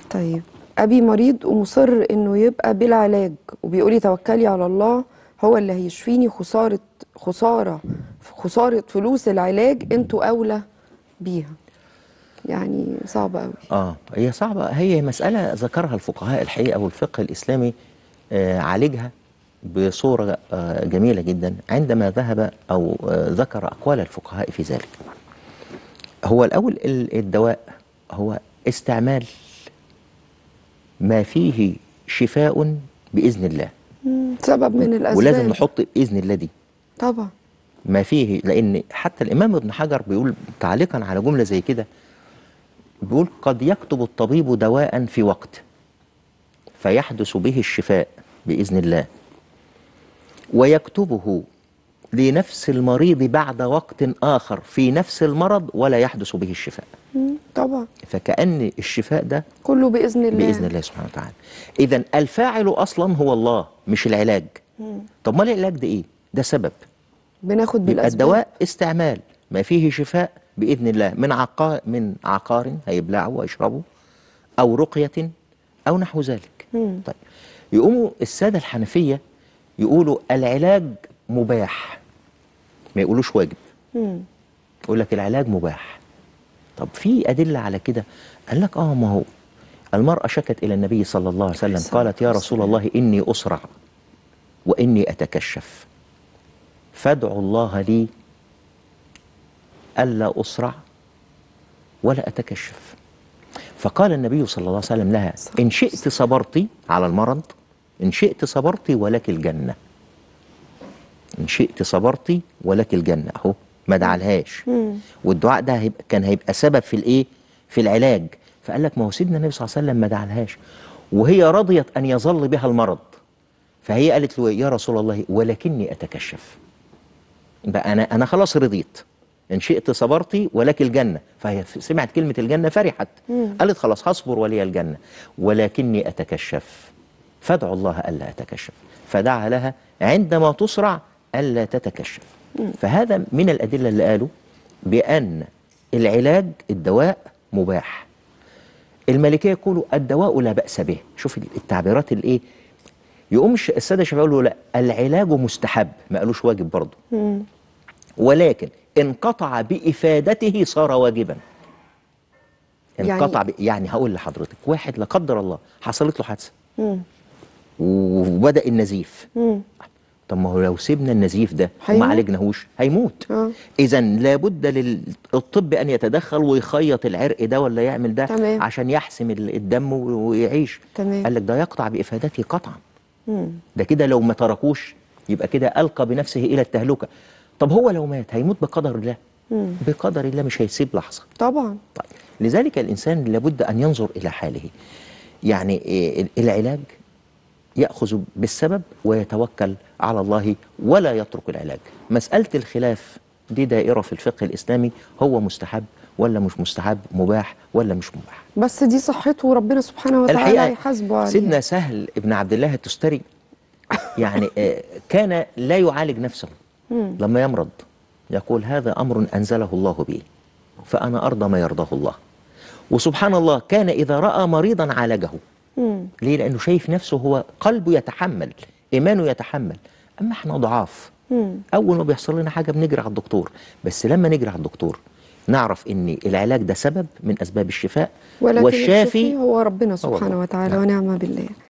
طيب أبي مريض ومصر إنه يبقى بلا علاج، وبيقولي توكلي على الله هو اللي هيشفيني. خسارة فلوس العلاج انتوا أولى بيها. يعني صعبة قوي. هي صعبة، هي مسألة ذكرها الفقهاء الحقيقة والفقه الإسلامي عالجها بصورة جميلة جدا عندما ذهب أو ذكر أقوال الفقهاء في ذلك. هو الأول الدواء هو استعمال ما فيه شفاء بإذن الله، سبب من الأسباب، ولازم نحط بإذن الله دي طبعا ما فيه، لأن حتى الإمام ابن حجر بيقول تعليقا على جملة زي كده، بيقول قد يكتب الطبيب دواء في وقت فيحدث به الشفاء بإذن الله، ويكتبه لنفس المريض بعد وقت آخر في نفس المرض ولا يحدث به الشفاء. طبعا. فكأن الشفاء ده كله بإذن الله، بإذن الله سبحانه وتعالى. إذن الفاعل أصلا هو الله مش العلاج. طب ما العلاج ده إيه؟ ده سبب، بناخد بالأسباب. الدواء استعمال ما فيه شفاء بإذن الله من عقار هيبلعه ويشربه، أو رقية أو نحو ذلك. طيب يقوموا السادة الحنفية يقولوا العلاج مباح، ما يقولوش واجب. يقول لك العلاج مباح. طب في أدلة على كده؟ قال لك ما هو المرأة شكت إلى النبي صلى الله عليه وسلم قالت يا رسول الله إني أسرع وإني أتكشف فادعوا الله لي ألا أسرع ولا أتكشف. فقال النبي صلى الله عليه وسلم لها إن شئت صبرت على المرض، إن شئت صبرت ولك الجنة، إن شئت صبرت ولك الجنة. أهو ما دعالهاش، والدعاء ده كان هيبقى سبب في الإيه؟ في العلاج. فقال لك ما هو سيدنا النبي صلى الله عليه وسلم ما دعالهاش وهي رضيت أن يظل بها المرض، فهي قالت له يا رسول الله ولكني أتكشف. بقى أنا خلاص رضيت، إن شئت صبرتي ولك الجنة. فهي سمعت كلمة الجنة فرحت، قالت خلاص هصبر ولي الجنة، ولكني أتكشف فادعوا الله ألا أتكشف. فدعا لها عندما تصرع ألا تتكشف. فهذا من الأدلة اللي قالوا بأن العلاج الدواء مباح. المالكية يقولوا الدواء لا بأس به. شوف التعبيرات الإيه؟ يقوم السادة الشافعية يقولوا لا، العلاج مستحب، ما قالوش واجب برضه، ولكن انقطع بإفادته صار واجبا. انقطع يعني هقول لحضرتك واحد لا قدر الله حصلت له حادثة وبدأ النزيف، طب ما هو لو سيبنا النزيف ده وما عالجناهوش هيموت. إذا لابد للطب أن يتدخل ويخيط العرق ده ولا يعمل ده عشان يحسم الدم ويعيش. قال لك ده يقطع بإفادته قطعا. ده كده لو ما تركوش يبقى كده ألقى بنفسه إلى التهلكة. طب هو لو مات هيموت بقدر الله، بقدر الله مش هيسيب لحظة طبعا. طيب لذلك الإنسان لابد أن ينظر إلى حاله. يعني العلاج يأخذ بالسبب ويتوكل على الله ولا يترك العلاج. مسألة الخلاف دي دائرة في الفقه الإسلامي، هو مستحب ولا مش مستحب، مباح ولا مش مباح. بس دي صحته وربنا سبحانه وتعالى يحاسبه عليها. سيدنا سهل ابن عبد الله التستري يعني كان لا يعالج نفسه لما يمرض، يقول هذا أمر أنزله الله بي فأنا أرضى ما يرضاه الله. وسبحان الله كان إذا رأى مريضا عالجه. ليه؟ لأنه شايف نفسه هو قلبه يتحمل، إيمانه يتحمل. أما احنا ضعاف، أول ما بيحصل لنا حاجة بنجري على الدكتور، بس لما نجري على الدكتور نعرف إن العلاج ده سبب من أسباب الشفاء، ولكن والشافي هو ربنا سبحانه وتعالى ونعم بالله.